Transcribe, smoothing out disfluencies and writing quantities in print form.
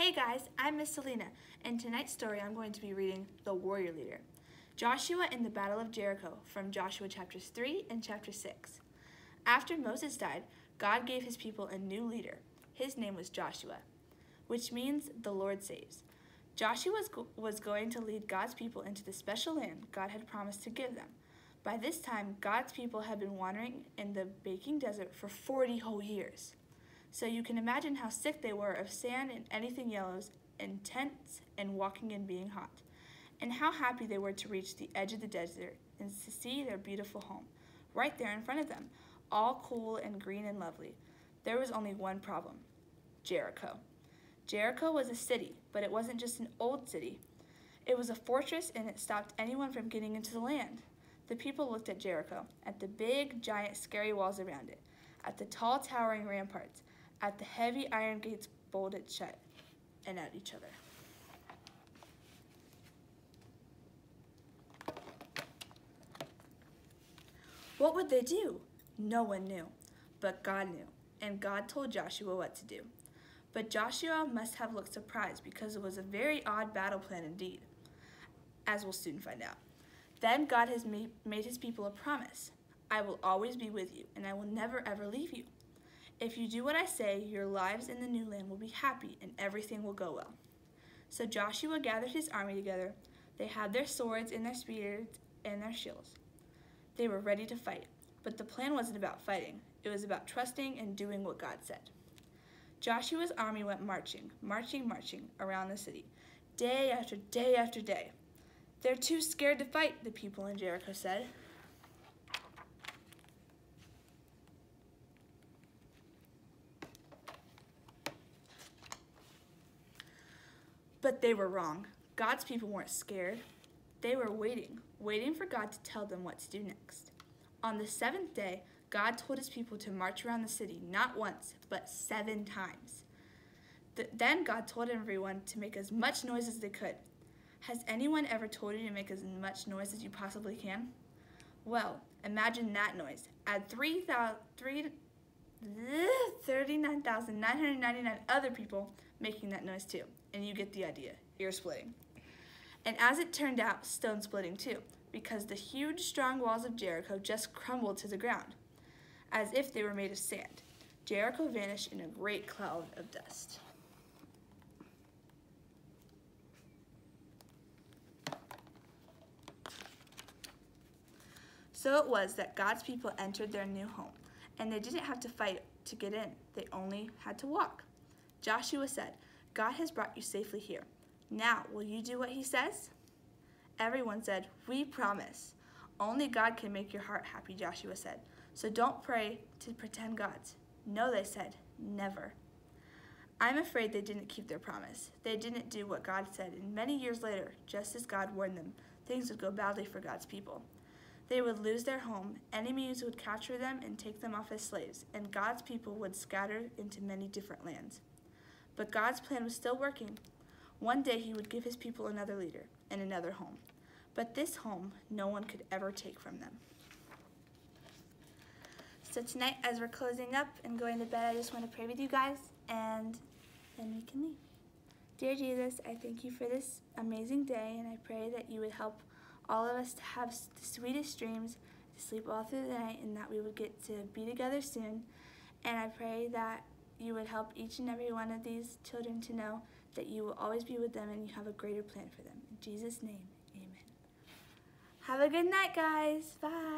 Hey guys, I'm Miss Selina, and tonight's story I'm going to be reading The Warrior Leader. Joshua in the Battle of Jericho from Joshua chapters 3 and chapter 6. After Moses died, God gave his people a new leader. His name was Joshua, which means the Lord saves. Joshua was going to lead God's people into the special land God had promised to give them. By this time, God's people had been wandering in the baking desert for 40 whole years. So you can imagine how sick they were of sand and anything yellows and tents and walking and being hot, and how happy they were to reach the edge of the desert and to see their beautiful home right there in front of them, all cool and green and lovely. There was only one problem: Jericho. Jericho was a city, but it wasn't just an old city. It was a fortress, and it stopped anyone from getting into the land. The people looked at Jericho, at the big, giant, scary walls around it, at the tall, towering ramparts, at the heavy iron gates bolted shut, and at each other. What would they do? No one knew, but God knew, and God told Joshua what to do. But Joshua must have looked surprised because it was a very odd battle plan indeed, as we'll soon find out. Then God has made his people a promise. I will always be with you, and I will never ever leave you. If you do what I say, your lives in the new land will be happy and everything will go well. So Joshua gathered his army together. They had their swords and their spears and their shields. They were ready to fight, but the plan wasn't about fighting. It was about trusting and doing what God said. Joshua's army went marching around the city, day after day after day. They're too scared to fight, the people in Jericho said. But they were wrong. God's people weren't scared. They were waiting for God to tell them what to do next. On the seventh day, God told his people to march around the city, not once, but 7 times. Then God told everyone to make as much noise as they could. Has anyone ever told you to make as much noise as you possibly can? Well, imagine that noise. Add 39,999 other people making that noise too, and you get the idea. Ear splitting. And as it turned out, stone splitting too, because the huge, strong walls of Jericho just crumbled to the ground, as if they were made of sand. Jericho vanished in a great cloud of dust. So it was that God's people entered their new home, and they didn't have to fight to get in. They only had to walk. Joshua said, God has brought you safely here. Now, will you do what he says? Everyone said, we promise. Only God can make your heart happy, Joshua said. So don't pray to pretend gods. No, they said, never. I'm afraid they didn't keep their promise. They didn't do what God said, and many years later, just as God warned them, things would go badly for God's people. They would lose their home, enemies would capture them and take them off as slaves, and God's people would scatter into many different lands. But God's plan was still working. One day he would give his people another leader and another home. But this home, no one could ever take from them. So tonight, as we're closing up and going to bed, I just want to pray with you guys, and then we can leave. Dear Jesus, I thank you for this amazing day, and I pray that you would help all of us to have the sweetest dreams, to sleep all through the night, and that we would get to be together soon. And I pray that you would help each and every one of these children to know that you will always be with them and you have a greater plan for them. In Jesus' name, amen. Have a good night, guys. Bye.